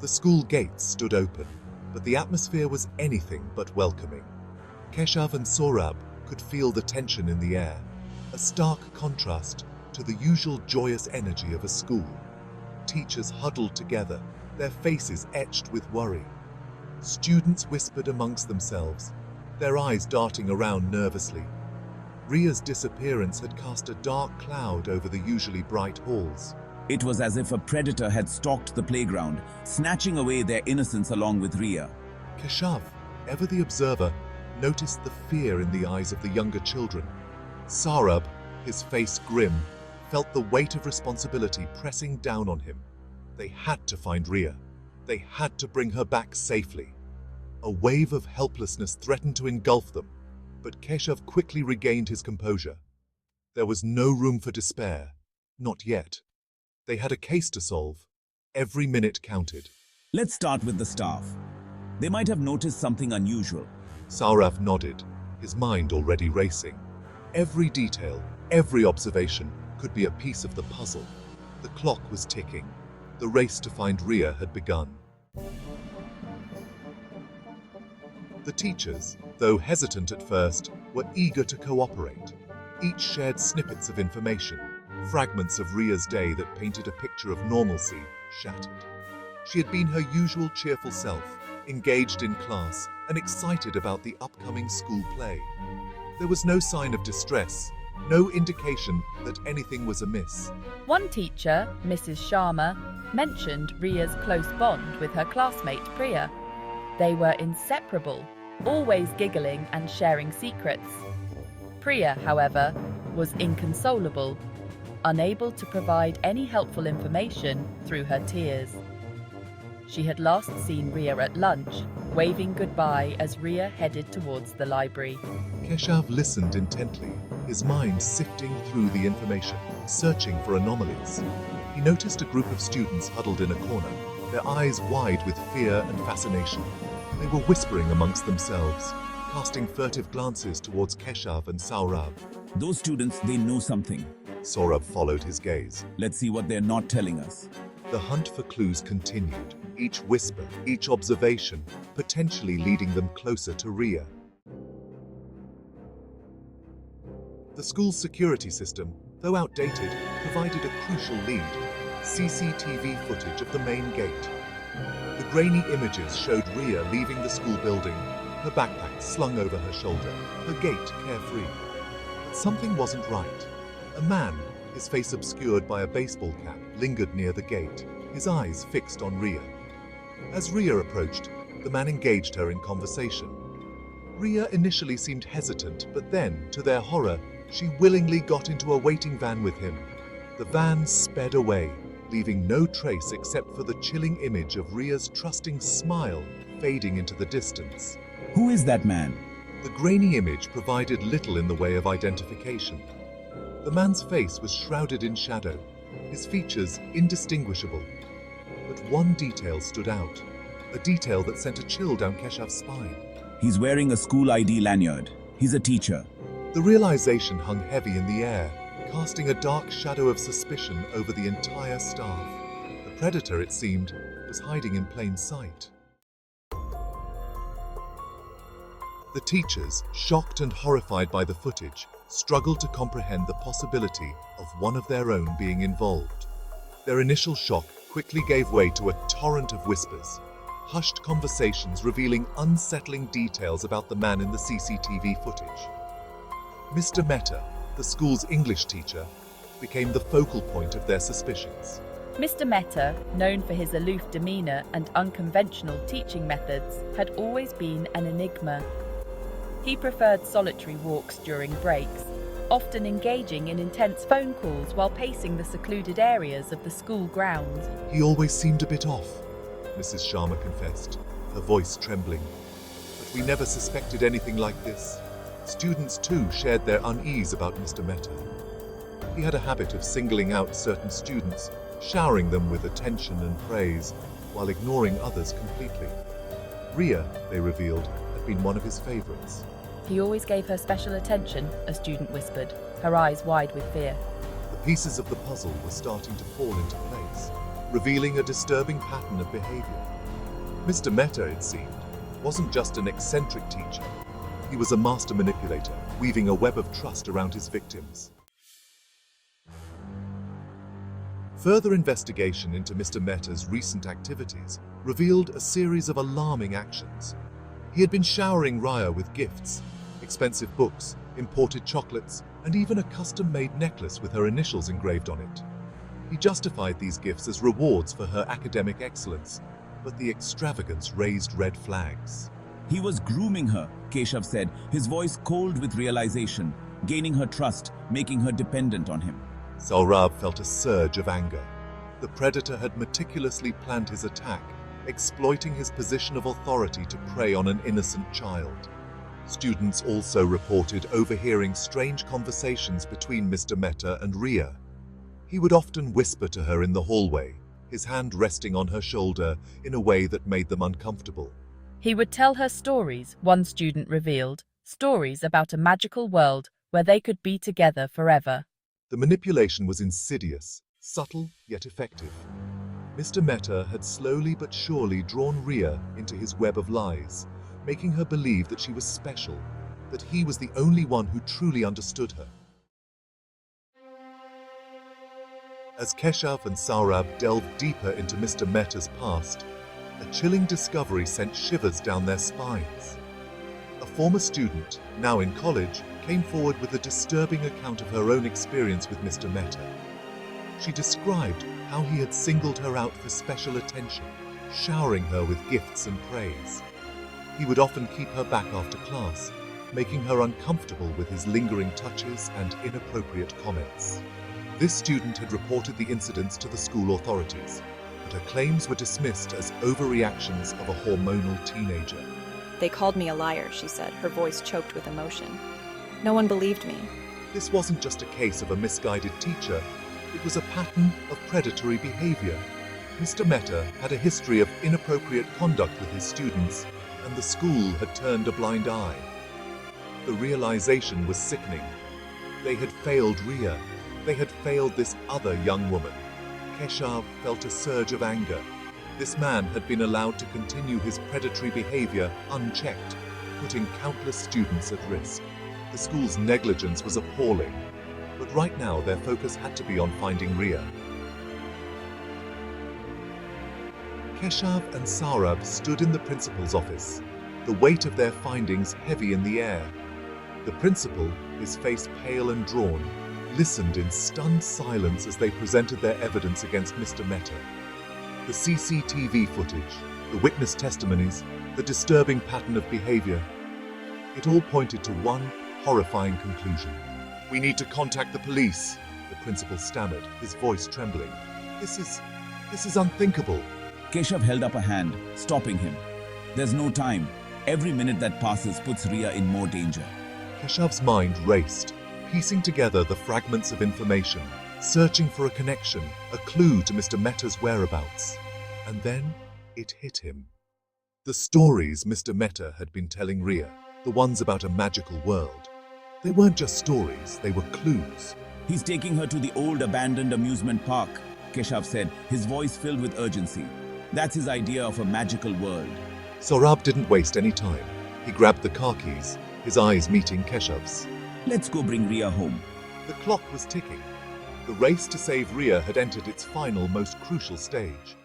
The school gates stood open, but the atmosphere was anything but welcoming. Keshav and Saurabh could feel the tension in the air, a stark contrast to the usual joyous energy of a school. Teachers huddled together, their faces etched with worry. Students whispered amongst themselves, their eyes darting around nervously. Ria's disappearance had cast a dark cloud over the usually bright halls. It was as if a predator had stalked the playground, snatching away their innocence along with Ria. Keshav, ever the observer, noticed the fear in the eyes of the younger children. Saurabh, his face grim, felt the weight of responsibility pressing down on him. They had to find Ria. They had to bring her back safely. A wave of helplessness threatened to engulf them, but Keshav quickly regained his composure. There was no room for despair. Not yet. They had a case to solve. Every minute counted. Let's start with the staff. They might have noticed something unusual. Saurabh nodded, his mind already racing. Every detail, every observation could be a piece of the puzzle. The clock was ticking. The race to find Ria had begun. The teachers, though hesitant at first, were eager to cooperate. Each shared snippets of information, fragments of Ria's day that painted a picture of normalcy shattered. She had been her usual cheerful self, engaged in class and excited about the upcoming school play. There was no sign of distress, no indication that anything was amiss. One teacher, Mrs. Sharma, mentioned Ria's close bond with her classmate Priya. They were inseparable, always giggling and sharing secrets. Priya, however, was inconsolable, unable to provide any helpful information through her tears. She had last seen Ria at lunch, waving goodbye as Ria headed towards the library. Keshav listened intently, his mind sifting through the information, searching for anomalies. He noticed a group of students huddled in a corner, their eyes wide with fear and fascination. They were whispering amongst themselves, casting furtive glances towards Keshav and Saurabh. Those students, they know something. Saurabh followed his gaze. Let's see what they're not telling us. The hunt for clues continued, each whisper, each observation, potentially leading them closer to Ria. The school's security system, though outdated, provided a crucial lead: CCTV footage of the main gate. The grainy images showed Ria leaving the school building, her backpack slung over her shoulder, her gait carefree. But something wasn't right. A man, his face obscured by a baseball cap, lingered near the gate, his eyes fixed on Ria. As Ria approached, the man engaged her in conversation. Ria initially seemed hesitant, but then, to their horror, she willingly got into a waiting van with him. The van sped away, leaving no trace except for the chilling image of Ria's trusting smile fading into the distance. Who is that man? The grainy image provided little in the way of identification. The man's face was shrouded in shadow, his features indistinguishable. But one detail stood out, a detail that sent a chill down Keshav's spine. He's wearing a school ID lanyard. He's a teacher. The realization hung heavy in the air, casting a dark shadow of suspicion over the entire staff. The predator, it seemed, was hiding in plain sight. The teachers, shocked and horrified by the footage, struggled to comprehend the possibility of one of their own being involved. Their initial shock quickly gave way to a torrent of whispers, hushed conversations revealing unsettling details about the man in the CCTV footage. Mr. Mehta, the school's English teacher, became the focal point of their suspicions. Mr. Mehta, known for his aloof demeanour and unconventional teaching methods, had always been an enigma. He preferred solitary walks during breaks, often engaging in intense phone calls while pacing the secluded areas of the school grounds. He always seemed a bit off, Mrs. Sharma confessed, her voice trembling. But we never suspected anything like this. Students too shared their unease about Mr. Mehta. He had a habit of singling out certain students, showering them with attention and praise, while ignoring others completely. Ria, they revealed, had been one of his favorites. He always gave her special attention, a student whispered, her eyes wide with fear. The pieces of the puzzle were starting to fall into place. revealing a disturbing pattern of behavior. Mr. Mehta, it seemed, wasn't just an eccentric teacher. He was a master manipulator, weaving a web of trust around his victims. Further investigation into Mr. Mehta's recent activities revealed a series of alarming actions. He had been showering Raya with gifts, expensive books, imported chocolates, and even a custom-made necklace with her initials engraved on it. He justified these gifts as rewards for her academic excellence, but the extravagance raised red flags. He was grooming her, Keshav said, his voice cold with realization, gaining her trust, making her dependent on him. Saurabh felt a surge of anger. The predator had meticulously planned his attack, exploiting his position of authority to prey on an innocent child. Students also reported overhearing strange conversations between Mr. Mehta and Riya. He would often whisper to her in the hallway, his hand resting on her shoulder in a way that made them uncomfortable. He would tell her stories, one student revealed, stories about a magical world where they could be together forever. The manipulation was insidious, subtle yet effective. Mr. Mehta had slowly but surely drawn Riya into his web of lies, making her believe that she was special, that he was the only one who truly understood her. As Keshav and Saurabh delved deeper into Mr. Mehta's past, a chilling discovery sent shivers down their spines. A former student, now in college, came forward with a disturbing account of her own experience with Mr. Mehta. She described how he had singled her out for special attention, showering her with gifts and praise. He would often keep her back after class, making her uncomfortable with his lingering touches and inappropriate comments. This student had reported the incidents to the school authorities, but her claims were dismissed as overreactions of a hormonal teenager. They called me a liar, she said, her voice choked with emotion. No one believed me. This wasn't just a case of a misguided teacher, it was a pattern of predatory behavior. Mr. Mehta had a history of inappropriate conduct with his students, and the school had turned a blind eye. The realization was sickening. They had failed Riya. They had failed this other young woman. Keshav felt a surge of anger. This man had been allowed to continue his predatory behavior unchecked, putting countless students at risk. The school's negligence was appalling, but right now their focus had to be on finding Riya. Keshav and Saurabh stood in the principal's office, the weight of their findings heavy in the air. The principal, his face pale and drawn, listened in stunned silence as they presented their evidence against Mr. Mehta. The CCTV footage, the witness testimonies, the disturbing pattern of behavior. It all pointed to one horrifying conclusion. "We need to contact the police," the principal stammered, his voice trembling. This is unthinkable." Keshav held up a hand, stopping him. There's no time. Every minute that passes puts Riya in more danger. Keshav's mind raced, piecing together the fragments of information, searching for a connection, a clue to Mr. Mehta's whereabouts. And then it hit him. The stories Mr. Mehta had been telling Riya, the ones about a magical world, they weren't just stories, they were clues. He's taking her to the old abandoned amusement park, Keshav said, his voice filled with urgency. That's his idea of a magical world. Saurabh didn't waste any time. He grabbed the car keys, his eyes meeting Keshav's. Let's go bring Riya home. The clock was ticking. The race to save Riya had entered its final, most crucial stage.